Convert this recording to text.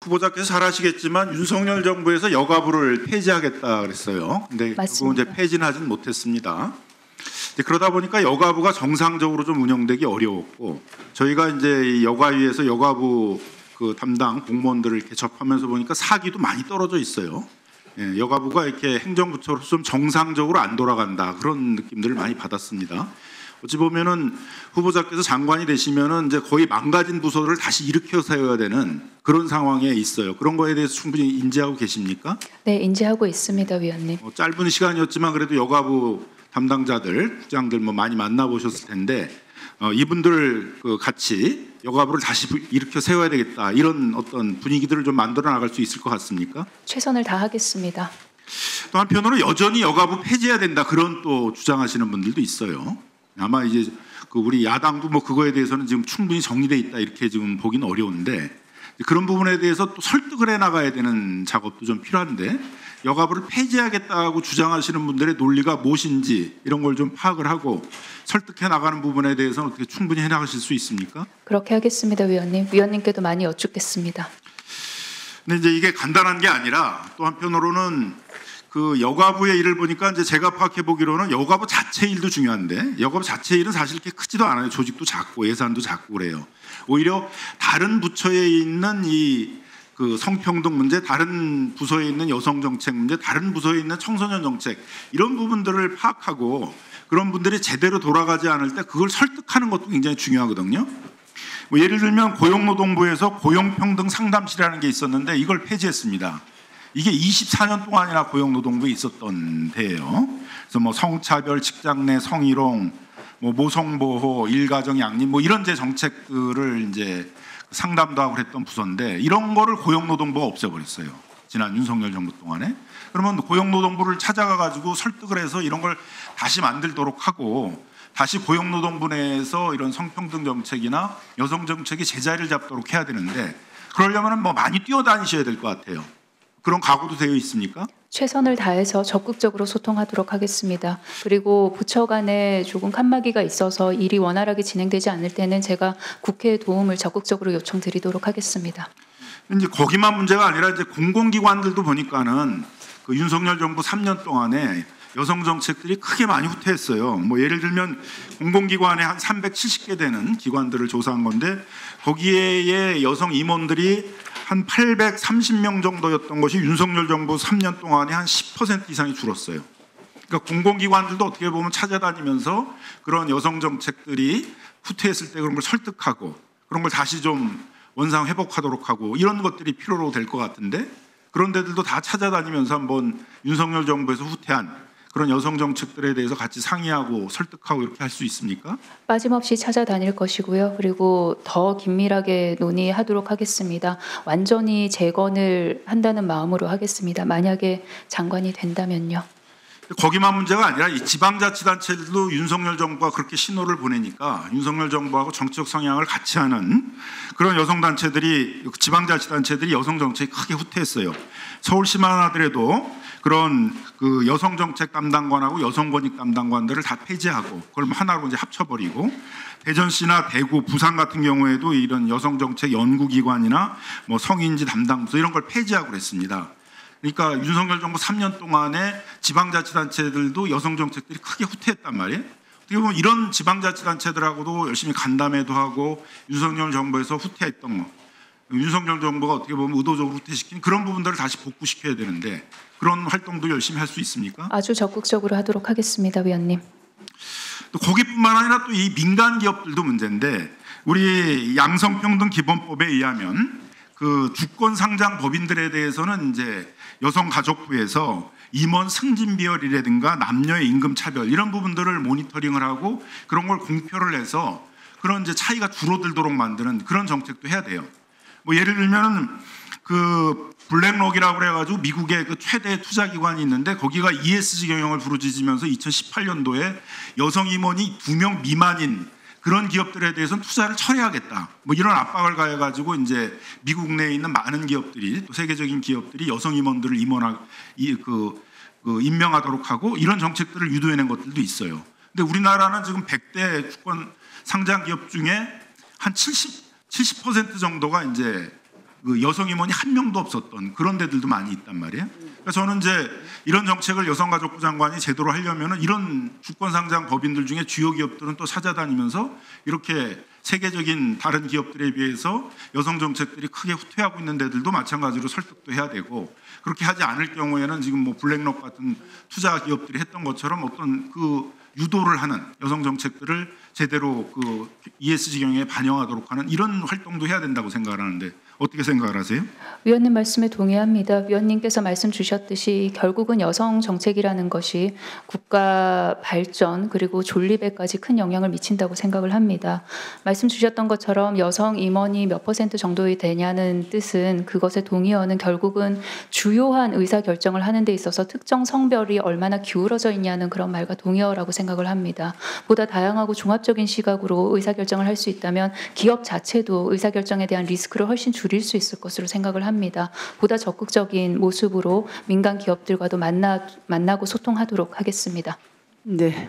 후보자께서 잘 아시겠지만 윤석열 정부에서 여가부를 폐지하겠다 그랬어요. 근데 결국 이제 폐지는 하진 못했습니다. 그러다 보니까 여가부가 정상적으로 좀 운영되기 어려웠고, 저희가 이제 이 여가위에서 여가부 그 담당 공무원들을 이렇게 접하면서 보니까 사기도 많이 떨어져 있어요. 예, 여가부가 이렇게 행정부처로서 좀 정상적으로 안 돌아간다, 그런 느낌들을 많이 받았습니다. 어찌 보면은 후보자께서 장관이 되시면은 이제 거의 망가진 부서를 다시 일으켜 세워야 되는 그런 상황에 있어요. 그런 거에 대해서 충분히 인지하고 계십니까? 네, 인지하고 있습니다, 위원님. 짧은 시간이었지만 그래도 여가부 담당자들, 국장들 뭐 많이 만나보셨을 텐데 이분들 그 같이 여가부를 다시 일으켜 세워야 되겠다, 이런 어떤 분위기들을 좀 만들어 나갈 수 있을 것 같습니까? 최선을 다하겠습니다. 또 한편으로 여전히 여가부 폐지해야 된다, 그런 또 주장하시는 분들도 있어요. 아마 이제 그 우리 야당도 뭐 그거에 대해서는 지금 충분히 정리돼 있다, 이렇게 지금 보기는 어려운데, 그런 부분에 대해서 또 설득을 해 나가야 되는 작업도 좀 필요한데, 여가부를 폐지하겠다고 주장하시는 분들의 논리가 무엇인지 이런 걸 좀 파악을 하고 설득해 나가는 부분에 대해서는 어떻게 충분히 해 나가실 수 있습니까? 그렇게 하겠습니다, 위원님. 위원님께도 많이 여쭙겠습니다. 근데 이제 이게 간단한 게 아니라 또 한편으로는 그 여가부의 일을 보니까 이제 제가 파악해 보기로는 여가부 자체 일도 중요한데, 여가부 자체 일은 사실 이렇게 크지도 않아요. 조직도 작고 예산도 작고 그래요. 오히려 다른 부처에 있는 이 그 성평등 문제, 다른 부서에 있는 여성 정책 문제, 다른 부서에 있는 청소년 정책, 이런 부분들을 파악하고 그런 분들이 제대로 돌아가지 않을 때 그걸 설득하는 것도 굉장히 중요하거든요. 뭐 예를 들면 고용노동부에서 고용평등 상담실이라는 게 있었는데 이걸 폐지했습니다. 이게 24년 동안이나 고용노동부에 있었던 데예요. 그래서 뭐 성차별, 직장 내 성희롱, 뭐 모성보호, 일가정 양립, 뭐 이런 제 정책들을 이제 상담도 하고 그랬던 부서인데, 이런 거를 고용노동부가 없애버렸어요. 지난 윤석열 정부 동안에. 그러면 고용노동부를 찾아가 가지고 설득을 해서 이런 걸 다시 만들도록 하고, 다시 고용노동부 내에서 이런 성평등 정책이나 여성 정책이 제자리를 잡도록 해야 되는데, 그러려면 뭐 많이 뛰어다니셔야 될 것 같아요. 그런 각오도 되어 있습니까? 최선을 다해서 적극적으로 소통하도록 하겠습니다. 그리고 부처 간에 조금 칸막이가 있어서 일이 원활하게 진행되지 않을 때는 제가 국회의 도움을 적극적으로 요청드리도록 하겠습니다. 이제 거기만 문제가 아니라 이제 공공기관들도 보니까는 그 윤석열 정부 3년 동안에 여성 정책들이 크게 많이 후퇴했어요. 뭐 예를 들면 공공기관에 한 370개 되는 기관들을 조사한 건데, 거기에 여성 임원들이 한 830명 정도였던 것이 윤석열 정부 3년 동안에 한 10% 이상이 줄었어요. 그러니까 공공기관들도 어떻게 보면 찾아다니면서 그런 여성 정책들이 후퇴했을 때 그런 걸 설득하고 그런 걸 다시 좀 원상 회복하도록 하고, 이런 것들이 필요로 될 것 같은데, 그런 데들도 다 찾아다니면서 한번 윤석열 정부에서 후퇴한 그런 여성 정책들에 대해서 같이 상의하고 설득하고 이렇게 할 수 있습니까? 빠짐없이 찾아다닐 것이고요. 그리고 더 긴밀하게 논의하도록 하겠습니다. 완전히 재건을 한다는 마음으로 하겠습니다. 만약에 장관이 된다면요. 거기만 문제가 아니라 이 지방자치단체들도 윤석열 정부가 그렇게 신호를 보내니까 윤석열 정부하고 정치적 성향을 같이 하는 그런 여성단체들이, 지방자치단체들이 여성 정책이 크게 후퇴했어요. 서울시만 하더라도 그런 그 여성정책 담당관하고 여성권익 담당관들을 다 폐지하고 그걸 하나로 이제 합쳐버리고, 대전시나 대구, 부산 같은 경우에도 이런 여성정책 연구기관이나 뭐 성인지 담당부서 이런 걸 폐지하고 그랬습니다. 그러니까 윤석열 정부 3년 동안에 지방자치단체들도 여성정책들이 크게 후퇴했단 말이에요. 어떻게 보면 이런 지방자치단체들하고도 열심히 간담회도 하고 윤석열 정부에서 후퇴했던 거, 윤석열 정부가 어떻게 보면 의도적으로 후퇴시킨 그런 부분들을 다시 복구시켜야 되는데, 그런 활동도 열심히 할 수 있습니까? 아주 적극적으로 하도록 하겠습니다, 위원님. 또 거기뿐만 아니라 또 이 민간 기업들도 문제인데, 우리 양성평등기본법에 의하면 그 주권 상장 법인들에 대해서는 이제 여성가족부에서 임원 승진 비율이라든가 남녀의 임금 차별 이런 부분들을 모니터링을 하고 그런 걸 공표를 해서 그런 이제 차이가 줄어들도록 만드는 그런 정책도 해야 돼요. 뭐 예를 들면은 그 블랙록이라고 그래가지고 미국의 그 최대 투자기관이 있는데, 거기가 ESG 경영을 부르짖으면서 2018년도에 여성 임원이 2명 미만인 그런 기업들에 대해서는 투자를 철회하겠다, 뭐 이런 압박을 가해가지고 이제 미국 내에 있는 많은 기업들이, 또 세계적인 기업들이 여성 임원들을 임명하도록 하고 이런 정책들을 유도해낸 것들도 있어요. 근데 우리나라는 지금 100대 주권 상장 기업 중에 한 70% 정도가 이제 그 여성 임원이 한 명도 없었던 그런 데들도 많이 있단 말이에요. 그래서 저는 이제 이런 정책을 여성가족부 장관이 제대로 하려면은 이런 주권상장 법인들 중에 주요 기업들은 또 찾아다니면서 이렇게 세계적인 다른 기업들에 비해서 여성 정책들이 크게 후퇴하고 있는 데들도 마찬가지로 설득도 해야 되고, 그렇게 하지 않을 경우에는 지금 뭐 블랙록 같은 투자 기업들이 했던 것처럼 어떤 그 유도를 하는 여성 정책들을 제대로 그 ESG 경영에 반영하도록 하는 이런 활동도 해야 된다고 생각을 하는데 어떻게 생각을 하세요? 위원님 말씀에 동의합니다. 위원님께서 말씀 주셨듯이 결국은 여성 정책이라는 것이 국가 발전 그리고 존립에까지 큰 영향을 미친다고 생각을 합니다. 말씀 주셨던 것처럼 여성 임원이 몇 % 정도 되냐는 뜻은 그것의 동의어는 결국은 주요한 의사결정을 하는 데 있어서 특정 성별이 얼마나 기울어져 있냐는 그런 말과 동의어라고 생각을 합니다. 보다 다양하고 종합적인 시각으로 의사결정을 할 수 있다면 기업 자체도 의사결정에 대한 리스크를 훨씬 줄일 수 있을 것으로 생각을 합니다. 보다 적극적인 모습으로 민간 기업들과도 만나고 소통하도록 하겠습니다. 네.